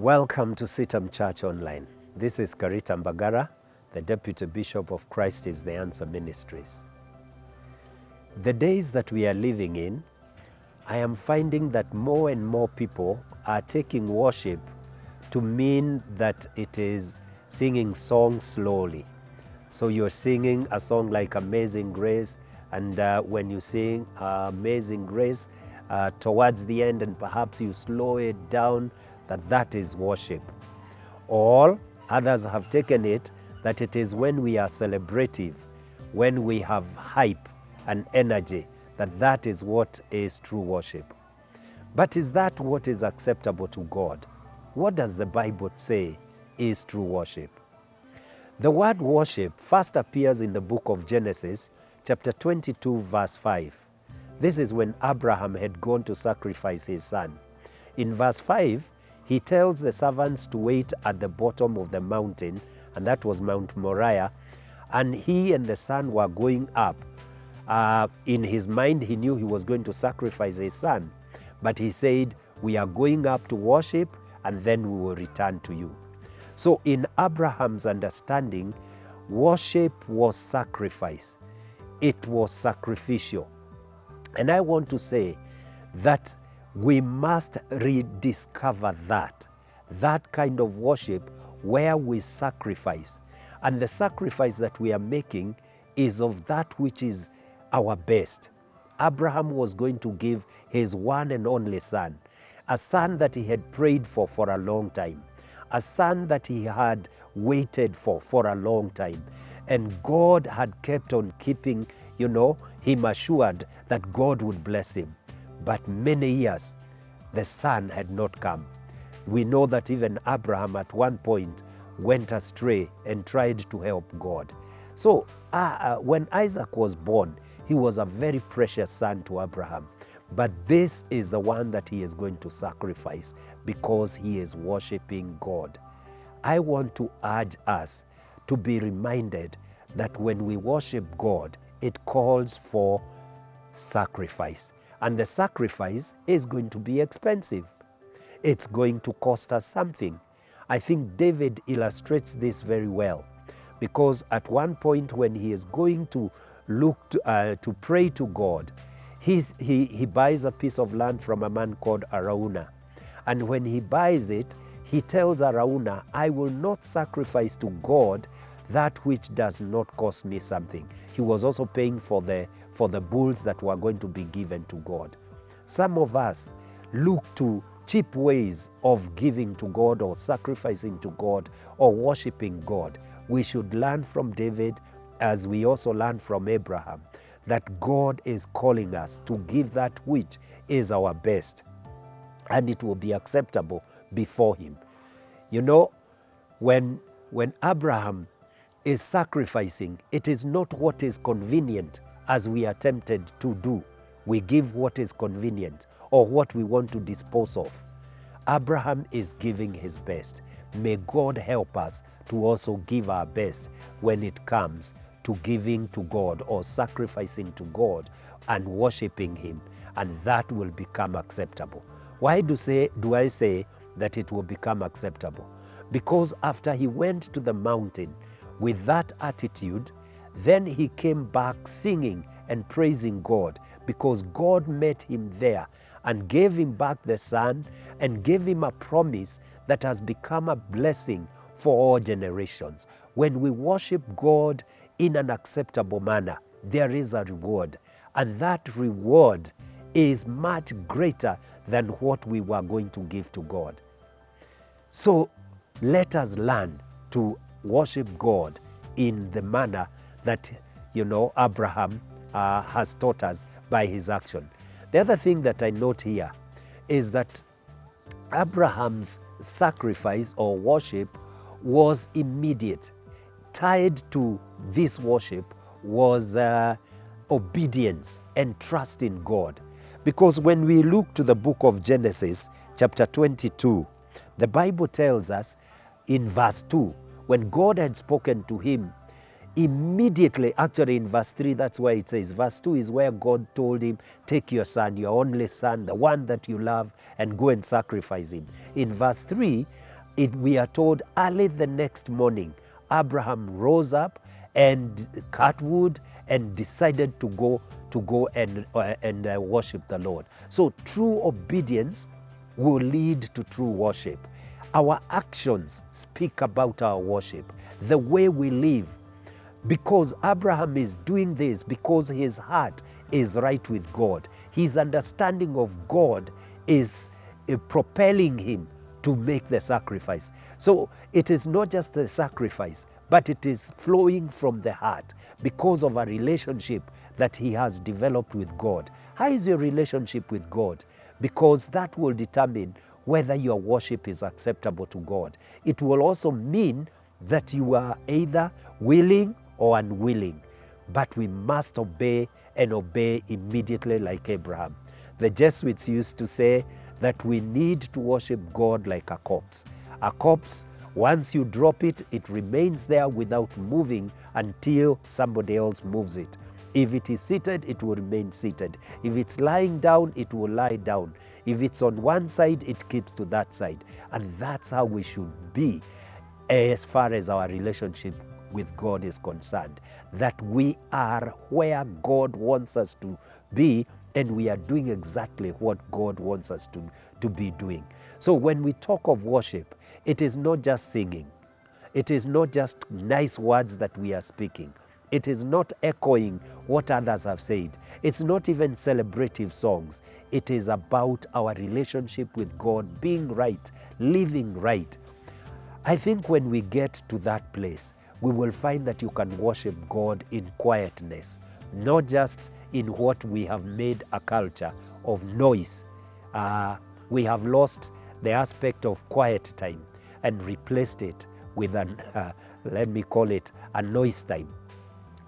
Welcome to CITAM ChurchOnline. This is Karita Mbagara, the Deputy Bishop of Christ is the Answer Ministries. The days that we are living in, I am finding that more and more people are taking worship to mean that it is singing songs slowly. So you're singing a song like Amazing Grace, and when you sing Amazing Grace towards the end and perhaps you slow it down, that is worship. Or others have taken it that it is when we are celebrative, when we have hype and energy, that is what is true worship. But is that what is acceptable to God? What does the Bible say is true worship? The word worship first appears in the book of Genesis, chapter 22, verse 5. This is when Abraham had gone to sacrifice his son. In verse 5, he tells the servants to wait at the bottom of the mountain, and that was Mount Moriah, and he and the son were going up. In his mind, he knew he was going to sacrifice his son, but he said, we are going up to worship, and then we will return to you. So in Abraham's understanding, worship was sacrifice. It was sacrificial. And I want to say that we must rediscover that kind of worship where we sacrifice. And the sacrifice that we are making is of that which is our best. Abraham was going to give his one and only son, a son that he had prayed for a long time, a son that he had waited for a long time. And God had kept on keeping, him assured that God would bless him. But many years, the son had not come. We know that even Abraham at one point went astray and tried to help God. So when Isaac was born, he was a very precious son to Abraham. But this is the one that he is going to sacrifice because he is worshiping God. I want to urge us to be reminded that when we worship God, it calls for sacrifice. And the sacrifice is going to be expensive. It's going to cost us something. I think David illustrates this very well, because at one point when he is going to look to pray to God, he buys a piece of land from a man called Araunah. And when he buys it, he tells Araunah, I will not sacrifice to God that which does not cost me something. He was also paying for the bulls that were going to be given to God. Some of us look to cheap ways of giving to God or sacrificing to God or worshiping God. We should learn from David, as we also learn from Abraham, that God is calling us to give that which is our best, and it will be acceptable before him. When Abraham is sacrificing, it is not what is convenient as we are tempted to do. We give what is convenient or what we want to dispose of. Abraham is giving his best. May God help us to also give our best when it comes to giving to God or sacrificing to God and worshiping him, and that will become acceptable. Why do I say that it will become acceptable? Because after he went to the mountain with that attitude, then he came back singing and praising God, because God met him there and gave him back the son and gave him a promise that has become a blessing for all generations. When we worship God in an acceptable manner, there is a reward, and that reward is much greater than what we were going to give to God. So let us learn to worship God in the manner that Abraham has taught us by his action. The other thing that I note here is that Abraham's sacrifice or worship was immediate. Tied to this worship was obedience and trust in God. Because when we look to the book of Genesis, chapter 22, the Bible tells us in verse 2, when God had spoken to him, immediately, actually in verse 3, that's why it says, verse 2 is where God told him, take your son, your only son, the one that you love, and go and sacrifice him. In verse 3, We are told early the next morning, Abraham rose up and cut wood and decided to go and worship the Lord. So true obedience will lead to true worship. Our actions speak about our worship, the way we live. Because Abraham is doing this because his heart is right with God. His understanding of God is propelling him to make the sacrifice. So it is not just the sacrifice, but it is flowing from the heart because of a relationship that he has developed with God. How is your relationship with God? Because that will determine whether your worship is acceptable to God. It will also mean that you are either willing or unwilling, but we must obey and obey immediately like Abraham. The Jesuits used to say that we need to worship God like a corpse. A corpse, once you drop it, it remains there without moving until somebody else moves it. If it is seated, it will remain seated. If it's lying down, it will lie down. If it's on one side, it keeps to that side. And that's how we should be as far as our relationship with God is concerned. That we are where God wants us to be, and we are doing exactly what God wants us to be doing. So when we talk of worship, it is not just singing. It is not just nice words that we are speaking. It is not echoing what others have said. It's not even celebrative songs. It is about our relationship with God being right, living right. I think when we get to that place, we will find that you can worship God in quietness, not just in what we have made a culture of noise. We have lost the aspect of quiet time and replaced it with let me call it a noise time.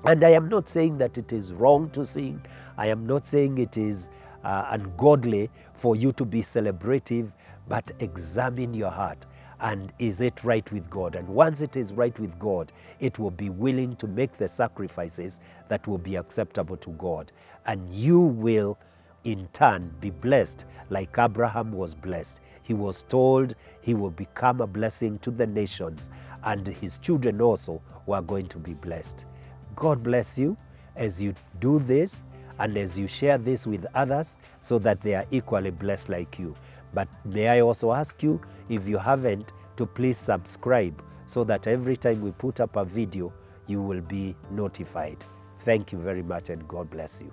And I am not saying that it is wrong to sing. I am not saying it is ungodly for you to be celebrative, but examine your heart. And is it right with God? And once it is right with God, it will be willing to make the sacrifices that will be acceptable to God. And you will, in turn, be blessed like Abraham was blessed. He was told he will become a blessing to the nations, and his children also were going to be blessed. God bless you as you do this and as you share this with others so that they are equally blessed like you. But may I also ask you, if you haven't, to please subscribe so that every time we put up a video, you will be notified. Thank you very much, and God bless you.